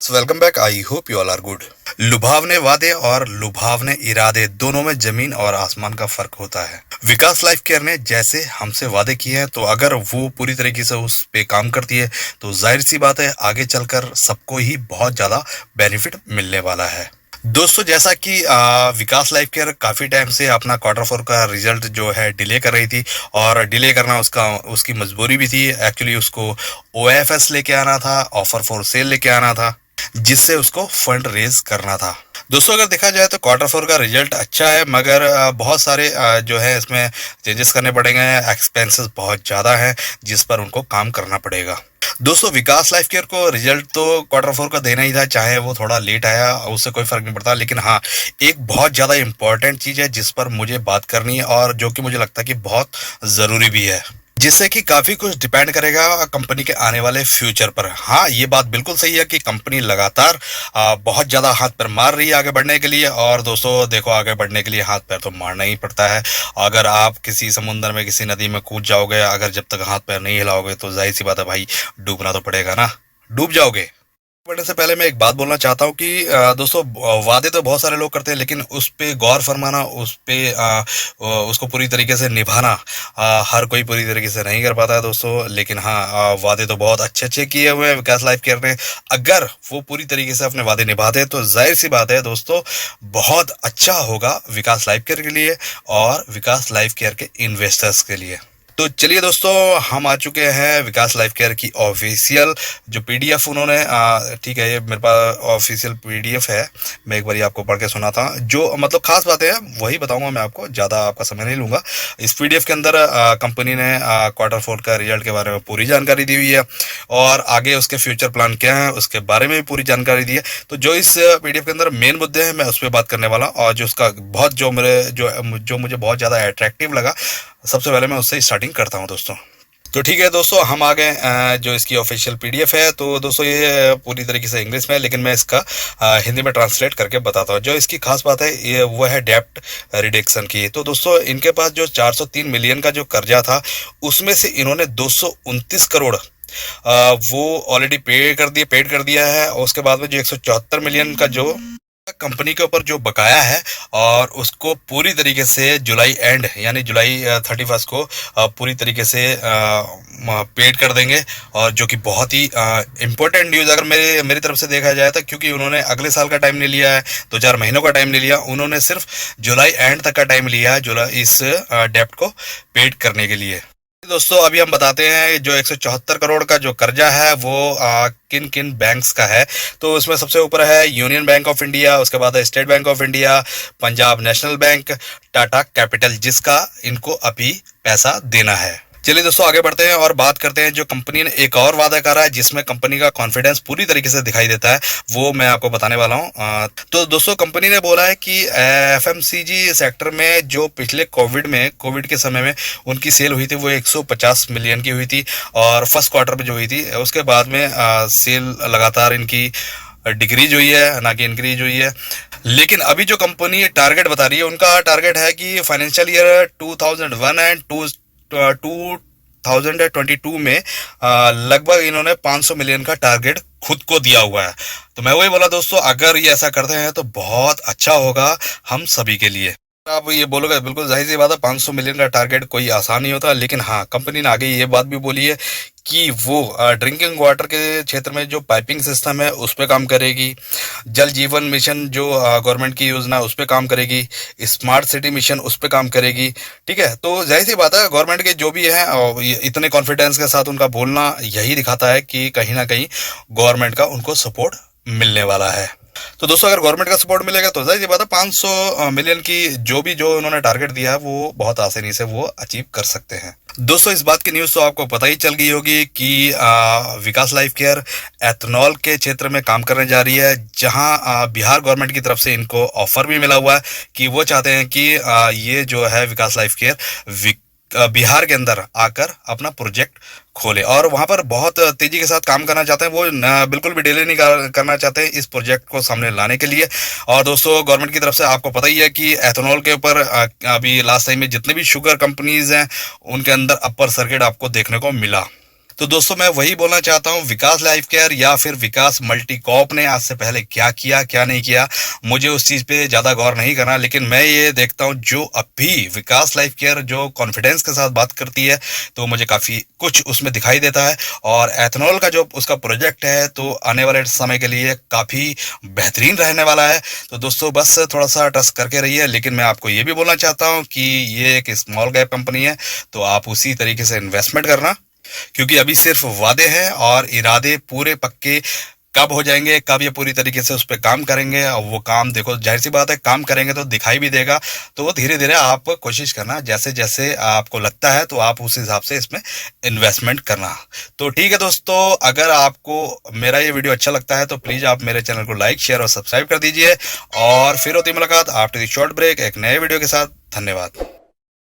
Welcome back. I hope you all are good. लुभावने वादे और लुभावने इरादे दोनों में जमीन और आसमान का फर्क होता है। विकास लाइफ केयर ने जैसे हमसे वादे किए हैं, तो अगर वो पूरी तरीके से उस पे काम करती है तो जाहिर सी बात है आगे चलकर सबको ही बहुत ज्यादा बेनिफिट मिलने वाला है। दोस्तों, जैसा कि विकास लाइफ केयर काफी टाइम से अपना क्वार्टर फोर का रिजल्ट जो है डिले कर रही थी, और डिले करना उसकी मजबूरी भी थी। एक्चुअली उसको ओएफएस लेके आना था, ऑफर फॉर सेल लेके आना था, जिससे उसको फंड रेज करना था। दोस्तों, अगर देखा जाए तो क्वार्टर फोर का रिजल्ट अच्छा है, मगर बहुत सारे जो है इसमें चेंजेस करने पड़ेंगे। एक्सपेंसेस बहुत ज्यादा हैं जिस पर उनको काम करना पड़ेगा। दोस्तों, विकास लाइफ केयर को रिजल्ट तो क्वार्टर फोर का देना ही था, चाहे वो थोड़ा लेट आया उससे कोई फर्क नहीं पड़ता। लेकिन हाँ, एक बहुत ज्यादा इंपॉर्टेंट चीज है जिस पर मुझे बात करनी है, और जो कि मुझे लगता है कि बहुत जरूरी भी है, जिससे कि काफी कुछ डिपेंड करेगा कंपनी के आने वाले फ्यूचर पर। हाँ, ये बात बिल्कुल सही है कि कंपनी लगातार बहुत ज्यादा हाथ पैर मार रही है आगे बढ़ने के लिए। और दोस्तों देखो, आगे बढ़ने के लिए हाथ पैर तो मारना ही पड़ता है। अगर आप किसी समुद्र में, किसी नदी में कूद जाओगे, अगर जब तक हाथ पैर नहीं हिलाओगे तो जाहिर सी बात है भाई, डूबना तो पड़ेगा ना, डूब जाओगे। बढ़ने से पहले मैं एक बात बोलना चाहता हूँ कि दोस्तों, वादे तो बहुत सारे लोग करते हैं, लेकिन उस पे गौर फरमाना, उस पे उसको पूरी तरीके से निभाना हर कोई पूरी तरीके से नहीं कर पाता है दोस्तों। लेकिन हाँ, वादे तो बहुत अच्छे अच्छे किए हुए हैं विकास लाइफ केयर ने। अगर वो पूरी तरीके से अपने वादे निभाते हैं तो जाहिर सी बात है दोस्तों, बहुत अच्छा होगा विकास लाइफ केयर के लिए और विकास लाइफ केयर के इन्वेस्टर्स के लिए। तो चलिए दोस्तों, हम आ चुके हैं विकास लाइफ केयर की ऑफिशियल जो पीडीएफ उन्होंने ठीक है, ये मेरे पास ऑफिशियल पीडीएफ है। मैं एक बार आपको पढ़ के सुनाता हूँ, जो मतलब खास बातें हैं वही बताऊंगा मैं आपको, ज्यादा आपका समय नहीं लूंगा। इस पीडीएफ के अंदर कंपनी ने क्वार्टर फोर का रिजल्ट के बारे में पूरी जानकारी दी हुई है, और आगे उसके फ्यूचर प्लान क्या है उसके बारे में भी पूरी जानकारी दी है। तो जो इस पीडीएफ के अंदर मेन मुद्दे हैं मैं उस पर बात करने वाला हूँ, और जो उसका बहुत जो मुझे बहुत ज्यादा अट्रैक्टिव लगा, सबसे पहले मैं उससे स्टार्टिंग करता हूं दोस्तों। तो ठीक है दोस्तों, हम आ गए जो इसकी ऑफिशियल पीडीएफ है। तो दोस्तों, ये पूरी तरीके से इंग्लिश में है, लेकिन मैं इसका हिंदी में ट्रांसलेट करके बताता हूँ। जो इसकी खास बात है ये वो है डेप्ट रिडक्शन की। तो दोस्तों, इनके पास जो 403 मिलियन का जो कर्जा था, उसमें से इन्होंने 229 करोड़ वो ऑलरेडी पेड कर दिया है। और उसके बाद में जो 174 मिलियन का जो कंपनी के ऊपर जो बकाया है, और उसको पूरी तरीके से जुलाई एंड यानी जुलाई 31 को पूरी तरीके से पेड कर देंगे। और जो कि बहुत ही इंपॉर्टेंट न्यूज अगर मेरी तरफ से देखा जाए तो, क्योंकि उन्होंने अगले साल का टाइम नहीं लिया है, 2-4 महीनों का टाइम नहीं लिया, उन्होंने सिर्फ जुलाई एंड तक का टाइम लिया है जुलाई इस डेप्ट को पेड करने के लिए। दोस्तों, अभी हम बताते हैं जो 174 करोड़ का जो कर्जा है वो किन किन बैंक्स का है। तो उसमें सबसे ऊपर है यूनियन बैंक ऑफ इंडिया, उसके बाद है state bank of India, Punjab national bank, Tata capital, जिसका इनको अभी पैसा देना है। चलिए दोस्तों, आगे बढ़ते हैं और बात करते हैं जो कंपनी ने एक और वादा करा है, जिसमें कंपनी का कॉन्फिडेंस पूरी तरीके से दिखाई देता है, वो मैं आपको बताने वाला हूं। तो दोस्तों, कंपनी ने बोला है कि एफएमसीजी सेक्टर में जो पिछले कोविड के समय में उनकी सेल हुई थी वो 150 मिलियन की हुई थी, और फर्स्ट क्वार्टर में जो हुई थी, उसके बाद में सेल लगातार इनकी डिक्रीज हुई है, ना कि इंक्रीज हुई है। लेकिन अभी जो कंपनी टारगेट बता रही है, उनका टारगेट है कि फाइनेंशियल ईयर 2001 एंड 2022 में लगभग इन्होंने 500 मिलियन का टारगेट खुद को दिया हुआ है। तो मैं वही बोला दोस्तों, अगर ये ऐसा करते हैं तो बहुत अच्छा होगा हम सभी के लिए। आप ये बोलोगे, बिल्कुल जाहिर सी बात है, 500 मिलियन का टारगेट कोई आसान नहीं होता। लेकिन हाँ, कंपनी ने आगे ये बात भी बोली है कि वो ड्रिंकिंग वाटर के क्षेत्र में जो पाइपिंग सिस्टम है उस पर काम करेगी, जल जीवन मिशन जो गवर्नमेंट की योजना है उस पर काम करेगी, स्मार्ट सिटी मिशन उस पर काम करेगी। ठीक है, तो जाहिर सी बात है गवर्नमेंट के जो भी है इतने कॉन्फिडेंस के साथ उनका बोलना यही दिखाता है कि कहीं ना कहीं गवर्नमेंट का उनको सपोर्ट मिलने वाला है। तो दोस्तों, अगर गवर्नमेंट का सपोर्ट मिलेगा तो जाहिर सी बात है 500 मिलियन की जो उन्होंने टारगेट दिया है वो बहुत आसानी से वो अचीव कर सकते हैं। दोस्तों, इस बात की न्यूज तो आपको पता ही चल गई होगी कि विकास लाइफ केयर एथनॉल के क्षेत्र में काम करने जा रही है, जहां बिहार गवर्नमेंट की तरफ से इनको ऑफर भी मिला हुआ है कि वो चाहते हैं कि ये जो है विकास लाइफ केयर बिहार के अंदर आकर अपना प्रोजेक्ट खोले, और वहां पर बहुत तेजी के साथ काम करना चाहते हैं। वो बिल्कुल भी डिले नहीं करना चाहते इस प्रोजेक्ट को सामने लाने के लिए। और दोस्तों, गवर्नमेंट की तरफ से आपको पता ही है कि एथेनॉल के ऊपर अभी लास्ट टाइम में जितने भी शुगर कंपनीज हैं उनके अंदर अपर सर्किट आपको देखने को मिला। तो दोस्तों मैं वही बोलना चाहता हूँ, विकास लाइफ केयर या फिर विकास मल्टीकॉप ने आज से पहले क्या किया क्या नहीं किया, मुझे उस चीज पे ज्यादा गौर नहीं करना। लेकिन मैं ये देखता हूँ जो अभी विकास लाइफ केयर जो कॉन्फिडेंस के साथ बात करती है तो मुझे काफी कुछ उसमें दिखाई देता है। और एथेनॉल का जो उसका प्रोजेक्ट है तो आने वाले समय के लिए काफी बेहतरीन रहने वाला है। तो दोस्तों बस थोड़ा सा ट्रस्ट करके रहिए। लेकिन मैं आपको ये भी बोलना चाहता हूँ कि ये एक स्मॉल कैप कंपनी है, तो आप उसी तरीके से इन्वेस्टमेंट करना, क्योंकि अभी सिर्फ वादे हैं और इरादे पूरे पक्के कब हो जाएंगे, कब ये पूरी तरीके से उस पर काम करेंगे। और वो काम देखो, जाहिर सी बात है काम करेंगे तो दिखाई भी देगा। तो धीरे धीरे आप कोशिश करना, जैसे जैसे आपको लगता है तो आप उस हिसाब से इसमें इन्वेस्टमेंट करना। तो ठीक है दोस्तों, अगर आपको मेरा ये वीडियो अच्छा लगता है तो प्लीज आप मेरे चैनल को लाइक शेयर और सब्सक्राइब कर दीजिए। और फिर होती मुलाकात आफ्टर द शॉर्ट ब्रेक एक नए वीडियो के साथ। धन्यवाद।